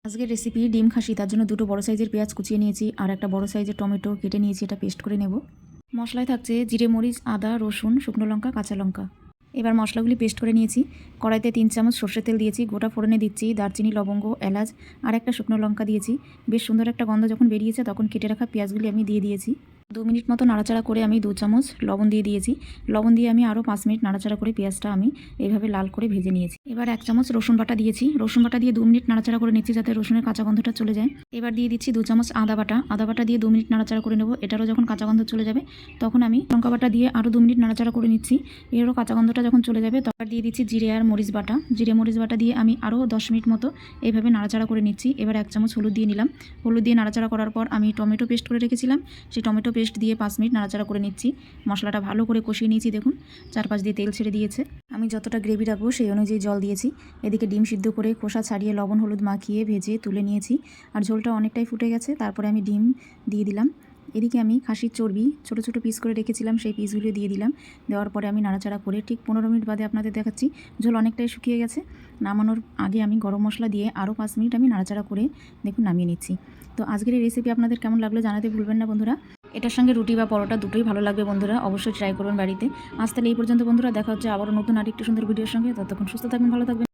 আজকের রেসিপি ডিম খাসি। তার জন্য দুটো বড় সাইজের পেঁয়াজ কুচিয়ে নিয়েছি আর একটা বড় সাইজের টমেটো কেটে নিয়েছি, এটা পেস্ট করে নেব। মশলায় থাকছে জিরে, মরিচ, আদা, রসুন, শুকনো লঙ্কা, কাঁচা লঙ্কা। এবার মশলাগুলি পেস্ট করে নিয়েছি। কড়াইতে 3 চামচ সর্ষের তেল দিয়েছি, গোটা ফোড়নে দিচ্ছি দারচিনি, লবঙ্গ, এলাচ আর একটা শুকনো লঙ্কা দিয়েছি। বেশ সুন্দর একটা গন্ধ যখন বেরিয়েছে তখন কেটে রাখা পেঁয়াজগুলি আমি দিয়ে দিয়েছি। 2 মিনিট মতো নাড়াচাড়া করে আমি 2 চামচ লবণ দিয়ে দিয়েছি। লবণ দিয়ে আমি আরও 5 মিনিট নাড়াচাড়া করে পেঁয়াজটা আমি এইভাবে লাল করে ভেজে নিয়েছি। এবার 1 চামচ রসুন বাটা দিয়েছি। রসুন বাটা দিয়ে 2 মিনিট নাড়াচাড়া করে নিচ্ছি যাতে রসুনের কাঁচা গন্ধটা চলে যায়। এবার দিয়ে দিচ্ছি 2 চামচ আদা বাটা। আদা বাটা দিয়ে 2 মিনিট নাড়াচাড়া করে নেব। এটারও যখন কাঁচা গন্ধ চলে যাবে তখন আমি লঙ্কা বাটা দিয়ে আরও 2 মিনিট নাড়াচাড়া করে নিচ্ছি। এরও কাঁচা গন্ধটা যখন চলে যাবে তখন দিয়ে দিচ্ছি জিরে আর মরিচ বাটা। জিরে মরিচ বাটা দিয়ে আমি আরও 10 মিনিট মতো এইভাবে নাড়াচাড়া করে নিচ্ছি। এবার 1 চামচ হলুদ দিয়ে নিলাম। হলুদ দিয়ে নাড়াচাড়া করার পর আমি টমেটো পেস্ট করে রেখেছিলাম, সেই টমেটো পেস্ট দিয়ে 5 মিনিট নাড়াচাড়া করে নিচ্ছি। মশলাটা ভালো করে কষিয়ে নিয়েছি, দেখুন চারপাশ দিয়ে তেল ছেড়ে দিয়েছে। আমি যতটা গ্রেভি রাখবো সেই অনুযায়ী জল দিয়েছি। এদিকে ডিম সিদ্ধ করে খোসা ছাড়িয়ে লবণ হলুদ মাখিয়ে ভেজে তুলে নিয়েছি আর ঝোলটা অনেকটাই ফুটে গেছে। তারপরে আমি ডিম দিয়ে দিলাম। এদিকে আমি খাসির চর্বি ছোটো ছোটো পিস করে রেখেছিলাম, সেই পিসগুলো দিয়ে দিলাম। দেওয়ার পরে আমি নাড়াচাড়া করে ঠিক 15 মিনিট বাদে আপনাদের দেখাচ্ছি ঝোল অনেকটাই শুকিয়ে গেছে। নামানোর আগে আমি গরম মশলা দিয়ে আরও 5 মিনিট আমি নাড়াচাড়া করে দেখুন নামিয়ে নিচ্ছি। তো আজকের এই রেসিপি আপনাদের কেমন লাগলো জানাতে ভুলবেন না বন্ধুরা। এটার সঙ্গে রুটি বা পরোটা দুটোই ভালো লাগবে বন্ধুরা, অবশ্যই ট্রাই করবেন বাড়িতে। আজ তাহলে এই পর্যন্ত বন্ধুরা, দেখা হচ্ছে আবারও নতুন আরেকটি সুন্দর ভিডিওর সঙ্গে। ততক্ষণ সুস্থ থাকবেন, ভালো থাকবেন।